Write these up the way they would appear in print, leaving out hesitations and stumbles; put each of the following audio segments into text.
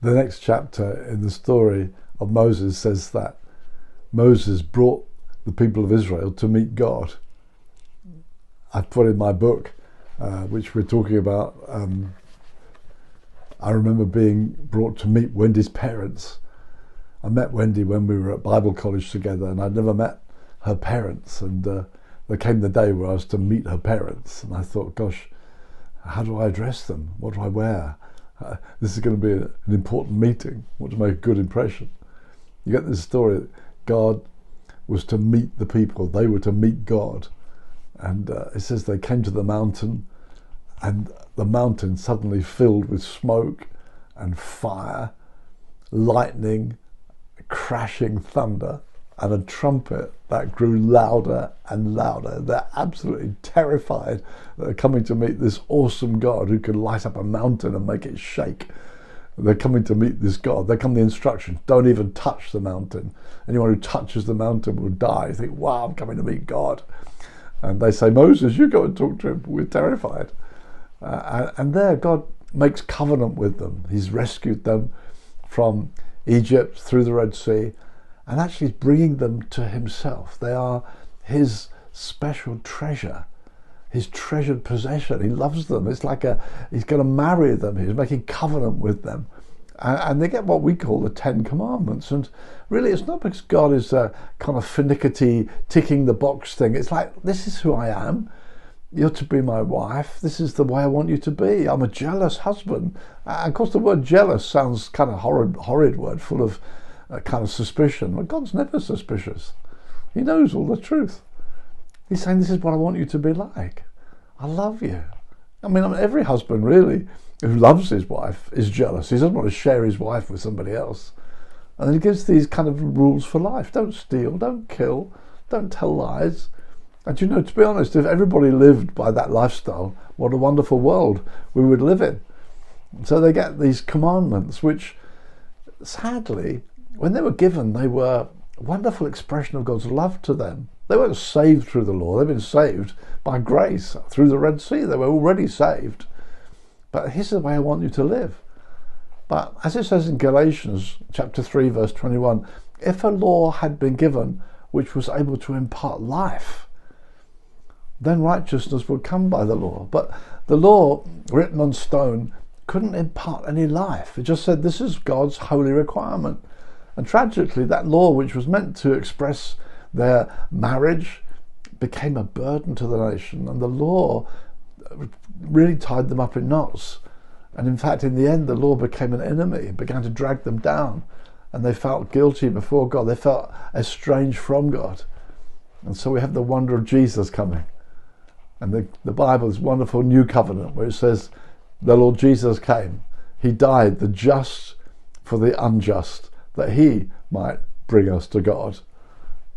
The next chapter in the story of Moses says that Moses brought the people of Israel to meet God. I put in my book, which we're talking about, I remember being brought to meet Wendy's parents. I met Wendy when we were at Bible college together, and I'd never met her parents. And there came the day where I was to meet her parents, and I thought, gosh, how do I address them? What do I wear? This is going to be an important meeting. What to make a good impression? You get this story that God was to meet the people. They were to meet God. And it says they came to the mountain, and the mountain suddenly filled with smoke and fire, lightning, crashing thunder, and a trumpet that grew louder and louder. They're absolutely terrified that they're coming to meet this awesome God who can light up a mountain and make it shake. They're coming to meet this God. There come the instructions: don't even touch the mountain. Anyone who touches the mountain will die. You think, wow, I'm coming to meet God. And they say, Moses, you go and talk to him. We're terrified. And there God makes covenant with them. He's rescued them from Egypt through the Red Sea, and actually bringing them to himself. They are his special treasure, his treasured possession. He loves them. It's like he's going to marry them. He's making covenant with them. And they get what we call the Ten Commandments. And really, it's not because God is a kind of finicky, ticking the box thing. It's like, this is who I am. You're to be my wife. This is the way I want you to be. I'm a jealous husband. And of course, the word jealous sounds kind of horrid word, full of kind of suspicion. But God's never suspicious. He knows all the truth. He's saying, this is what I want you to be like. I love you. I mean, every husband really who loves his wife is jealous. He doesn't want to share his wife with somebody else. And then he gives these kind of rules for life. Don't steal, don't kill, don't tell lies. And you know, to be honest, if everybody lived by that lifestyle, what a wonderful world we would live in. So they get these commandments, which sadly, when they were given, they were a wonderful expression of God's love to them. They weren't saved through the law. They've been saved by grace through the Red Sea. They were already saved. But here's the way I want you to live. But as it says in Galatians chapter 3, verse 21, if a law had been given which was able to impart life, then righteousness would come by the law. But the law written on stone couldn't impart any life. It just said this is God's holy requirement. And tragically, that law, which was meant to express their marriage, became a burden to the nation. And the law really tied them up in knots. And in fact, in the end, the law became an enemy. It began to drag them down. And they felt guilty before God. They felt estranged from God. And so we have the wonder of Jesus coming. And the Bible is wonderful new covenant where it says the Lord Jesus came. He died, the just for the unjust, that he might bring us to God.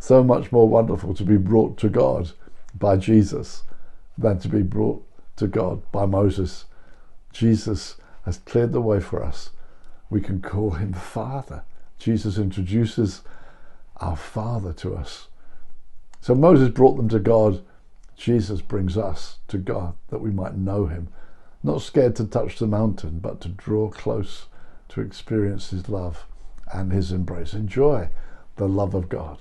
So much more wonderful to be brought to God by Jesus than to be brought to God by Moses. Jesus has cleared the way for us. We can call him Father. Jesus introduces our Father to us. So Moses brought them to God. Jesus brings us to God that we might know him. Not scared to touch the mountain, but to draw close to experience his love and his embrace. Enjoy the love of God.